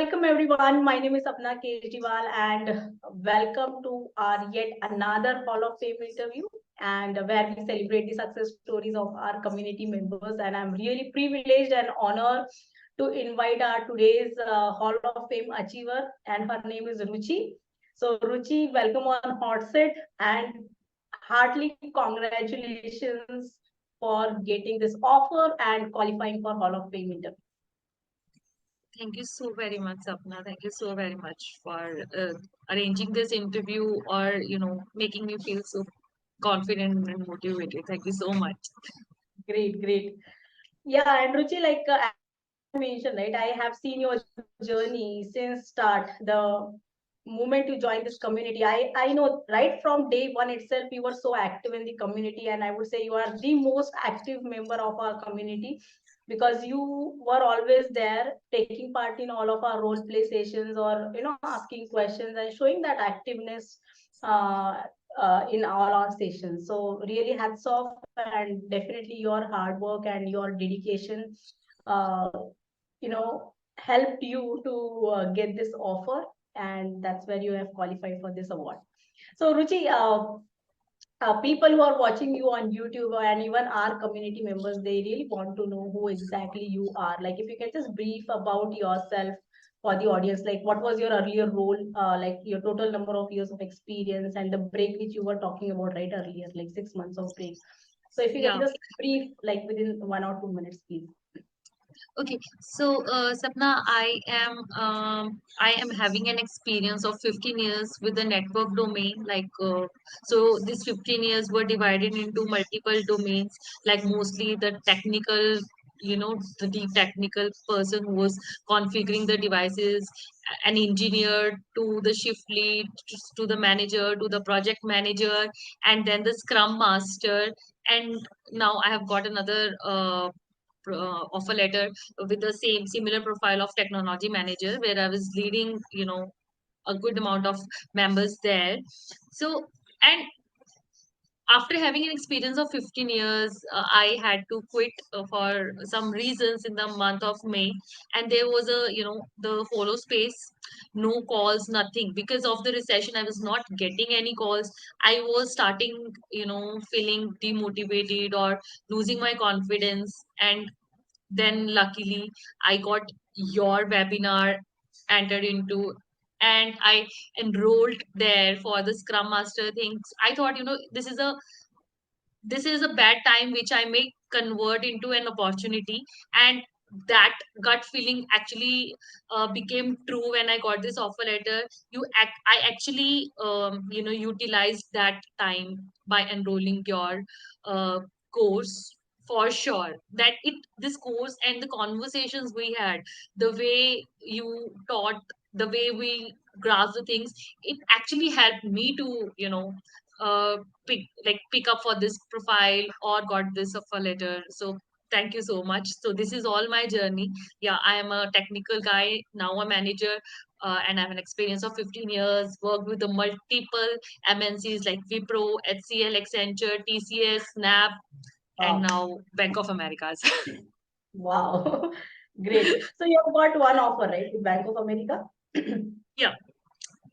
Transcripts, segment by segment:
Welcome everyone. My name is Sapana Kejadiwal and welcome to our yet another Hall of Fame interview and where we celebrate the success stories of our community members. And I'm really privileged and honored to invite our today's Hall of Fame achiever, and her name is Ruchi. So Ruchi, welcome on Hot Set and heartily congratulations for getting this offer and qualifying for Hall of Fame interview. Thank you so very much, Sapna. Thank you so very much for arranging this interview or, making me feel so confident and motivated. Thank you so much. Great. Yeah, and Ruchi, as I mentioned, right, I have seen your journey since start, the moment you joined this community. I know right from day one itself, you were so active in the community, and I would say you are the most active member of our community because you were always there taking part in all of our role play sessions or, asking questions and showing that activeness uh, in all our sessions. So really hats off, and definitely your hard work and your dedication uh, helped you to get this offer, and that's where you have qualified for this award. So Ruchi, people who are watching you on YouTube and even our community members, they really want to know who exactly you are. Like if you can just brief about yourself for the audience, like what was your earlier role, like your total number of years of experience and the break which you were talking about right earlier, like 6 months of break. So if you can Yeah. just brief like within 1 or 2 minutes, please. Okay. So, Sapna, I am having an experience of 15 years with the network domain. So these 15 years were divided into multiple domains, like mostly the technical, the deep technical person who was configuring the devices, an engineer to the shift lead, to the manager, to the project manager, and then the Scrum Master. And now I have got another offer letter with the same similar profile of technology manager, where I was leading, a good amount of members there. So, and after having an experience of 15 years, I had to quit for some reasons in the month of May. And there was the follow space, no calls, nothing. Because of the recession, I was not getting any calls. I was starting, feeling demotivated or losing my confidence. And then luckily I got your webinar entered into, and I enrolled there for the Scrum Master things. I thought, this is a bad time which I may convert into an opportunity. And that gut feeling actually became true when I got this offer letter. I actually utilized that time by enrolling your uh, course. For sure that it this course and the conversations we had, the way you taught, the way we grasp the things, it actually helped me to uh, pick up for this profile or got this offer letter. So thank you so much. So this is all my journey. Yeah, I am a technical guy, now a manager, and I have an experience of 15 years, worked with the multiple MNCs like Wipro, HCL, Accenture, TCS, Snap, and Wow. now Bank of Americas. Wow. Great. So you have got one offer, right, with Bank of America? Yeah,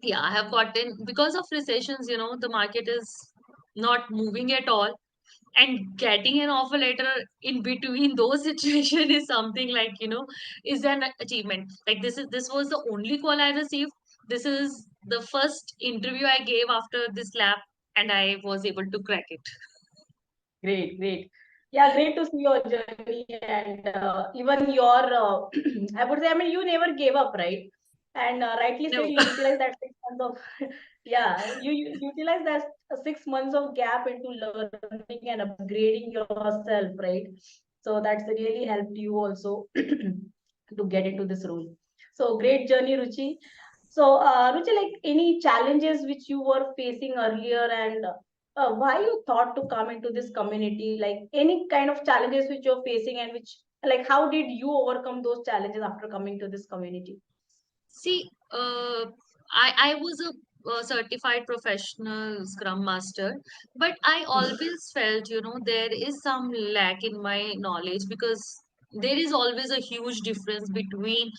yeah, I have gotten, because of recessions, the market is not moving at all, and getting an offer letter in between those situations is something like, is an achievement. Like this was the only call I received. This is the first interview I gave after this lab, and I was able to crack it. Great. Yeah, great to see your journey and even your, I would say, I mean, you never gave up, right? And rightly said, No. you utilize that 6 months of, yeah, you utilize that 6 months of gap into learning and upgrading yourself, right? So that's really helped you also to get into this role. So great journey, Ruchi. So, Ruchi, like any challenges which you were facing earlier and why you thought to come into this community, like any kind of challenges which you're facing and which, like, how did you overcome those challenges after coming to this community? See, I was a certified professional Scrum Master, but I always felt, there is some lack in my knowledge, because there is always a huge difference between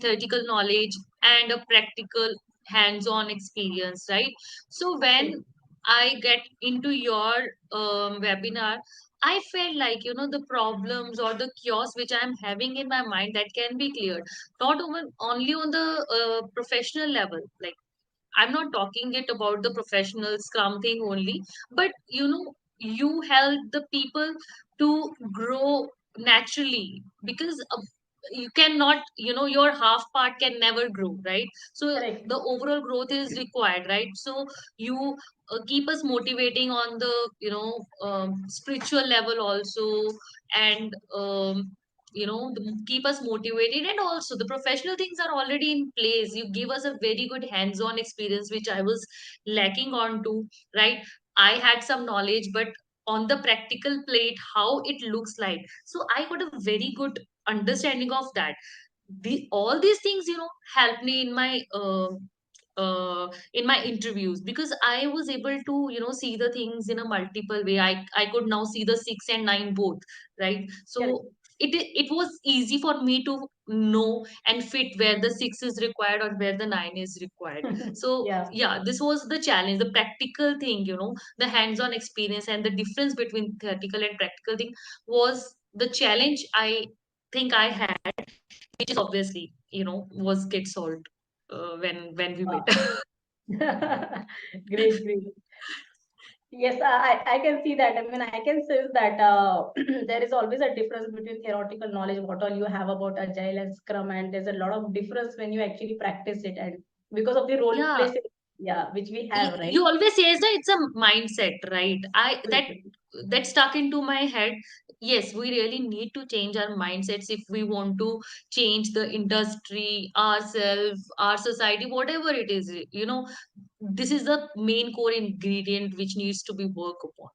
theoretical knowledge and a practical hands-on experience, right? So when Correct. I get into your webinar, I felt like, the problems or the chaos which I'm having in my mind, that can be cleared, not only on the professional level. Like, I'm not talking it about the professional scrum thing only, but you help the people to grow naturally, because you cannot, your half part can never grow, right? So Correct. the overall growth is required, right? So you keep us motivating on the, spiritual level also, and keep us motivated, and also the professional things are already in place. You give us a very good hands-on experience, which I was lacking on to, right? I had some knowledge, but on the practical plate, how it looks like, so I got a very good understanding of that. All these things, helped me in my interviews, because I was able to, see the things in a multiple way. I could now see the 6 and 9 both, right? Correct. So it was easy for me to know and fit where the 6 is required or where the 9 is required. So Yeah. yeah, this was the challenge, the practical thing, the hands-on experience, and the difference between theoretical and practical thing was the challenge I think I had, which is obviously, was get solved when we met. Wow. Great, great. Yes, I can see that. I mean, I can sense that there is always a difference between theoretical knowledge, what all you have about Agile and Scrum, and there's a lot of difference when you actually practice it, and because of the role Yeah, plays, yeah, which we have, you right? always says that it's a mindset, right? Absolutely. That stuck into my head. Yes, we really need to change our mindsets if we want to change the industry, ourselves, our society, whatever it is. This is the main core ingredient which needs to be worked upon.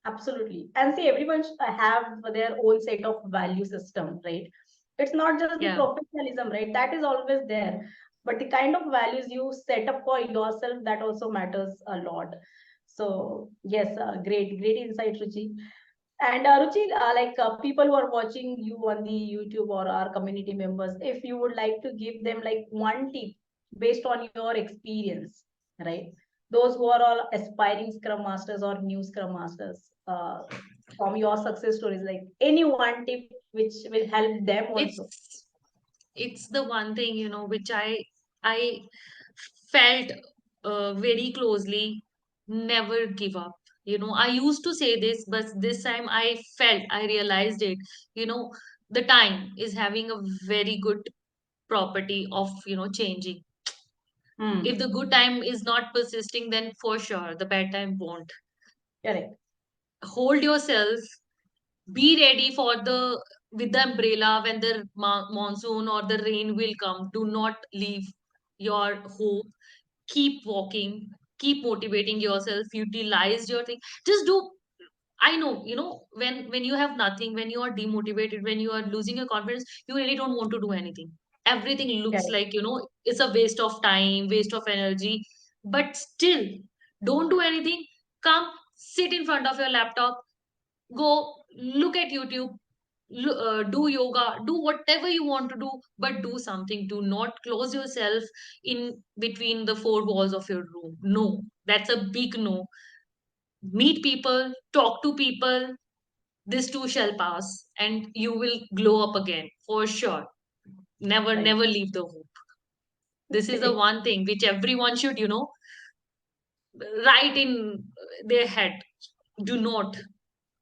Absolutely. And see, everyone have their own set of value system, right? It's not just the Yeah. professionalism, right? That is always there. But the kind of values you set up for yourself, that also matters a lot. So, yes, great insight, Ruchi. And Ruchi, people who are watching you on the YouTube or our community members, if you would like to give them like one tip based on your experience, right? Those who are all aspiring Scrum Masters or new Scrum Masters, from your success stories, like any one tip which will help them also. It's the one thing, which I felt very closely. Never give up. I used to say this, but this time I realized it. you know the time is having a very good property of, changing. If Hmm. the good time is not persisting, then for sure the bad time won't. Correct. Hold yourself, be ready for the with the umbrella when the monsoon or the rain will come. Do not leave your hope. Keep walking, keep motivating yourself, utilize your thing. Just do. I know, when you have nothing, when you are demotivated, when you are losing your confidence, you really don't want to do anything. Everything looks Correct. like, it's a waste of time, waste of energy. But still, don't do anything. Come, sit in front of your laptop, go look at YouTube, do yoga, do whatever you want to do, but do something. Do not close yourself in between the four walls of your room. No, that's a big no. Meet people, talk to people. This too shall pass, and you will glow up again for sure. Never, Right. never leave the hope. This is the Great. one thing which everyone should, write in their head. Do not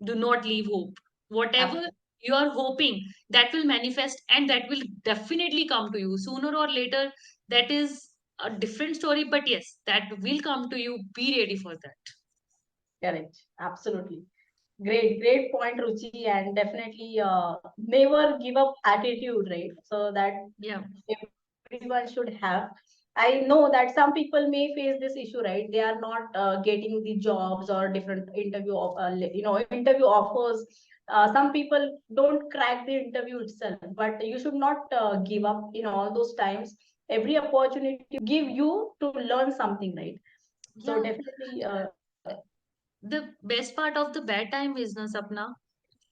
do not leave hope. Whatever Absolutely. you are hoping, that will manifest, and that will definitely come to you sooner or later. That is a different story, but yes, that will come to you. Be ready for that. Correct. Absolutely. Great point, Ruchi, and definitely never give up attitude, right? So that Yeah. everyone should have. I know that some people may face this issue, right? They are not getting the jobs or different interview offers. Some people don't crack the interview itself, but you should not give up in all those times. Every opportunity give you to learn something, right? So Yeah. definitely, The best part of the bad time is, na, Sapna,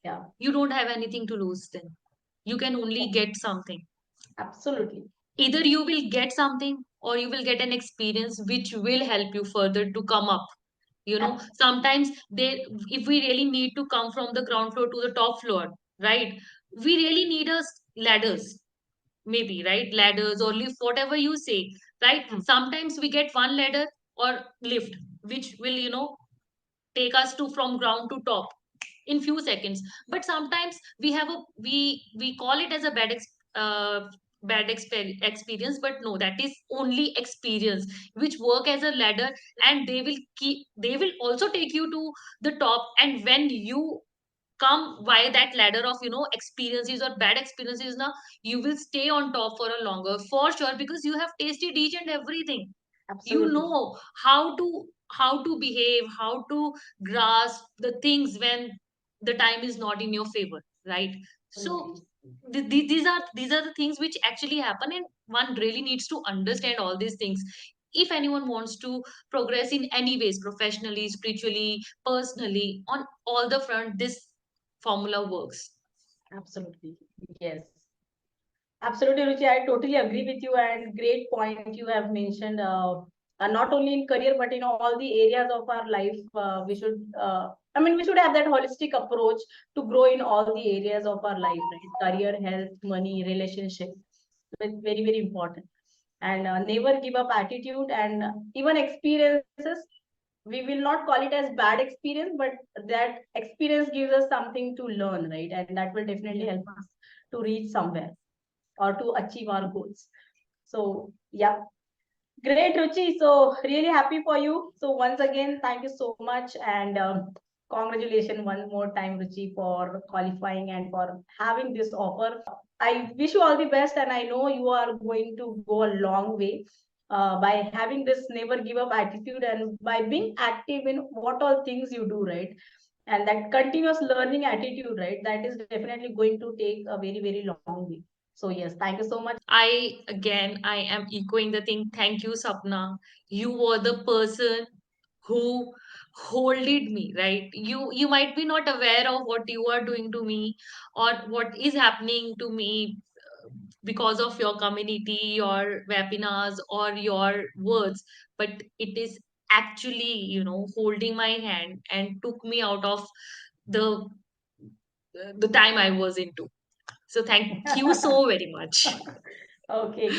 yeah. Yeah, You don't have anything to lose then. You can only get something. absolutely. Either you will get something or you will get an experience which will help you further to come up. You know, Ab- sometimes they, if we really need to come from the ground floor to the top floor, right? We really need us ladders, maybe, right? Ladders or lift, whatever you say, right? Hmm. Sometimes we get one ladder or lift, which will, you know, take us to from ground to top in few seconds. But sometimes we have a, we call it as a experience, but no, that is only experience which work as a ladder, and they will keep, they will also take you to the top. And when you come via that ladder of, you know, experiences or bad experiences, now you will stay on top for a longer, for sure, because you have tasted each and everything. You Absolutely. know how to behave, how to grasp the things when the time is not in your favor, right? So Absolutely. these are the things which actually happen, and one really needs to understand all these things if anyone wants to progress in any ways, professionally, spiritually, personally, on all the front. This formula works. Absolutely. Yes. Absolutely, Ruchi. I totally agree with you, and great point you have mentioned. Not only in career, but in all the areas of our life, we should. I mean, we should have that holistic approach to grow in all the areas of our life, right? Career, health, money, relationship. It's very, very important. And never give up attitude, and even experiences. We will not call it as bad experience, but that experience gives us something to learn, right? And that will definitely Yeah. help us to reach somewhere or to achieve our goals. So, yeah, great, Ruchi. So, really happy for you. So, once again, thank you so much. And congratulations one more time, Ruchi, for qualifying and for having this offer. I wish you all the best. And I know you are going to go a long way by having this never give up attitude and by being active in what all things you do, right? And that continuous learning attitude, right? That is definitely going to take a very, very long way. So yes, thank you so much. I am echoing the thing. Thank you, Sapna. You were the person who holded me, right? You might be not aware of what you are doing to me or what is happening to me because of your community, your webinars, or your words, but it is actually, you know, holding my hand and took me out of the the time I was into. So thank you so very much. Okay.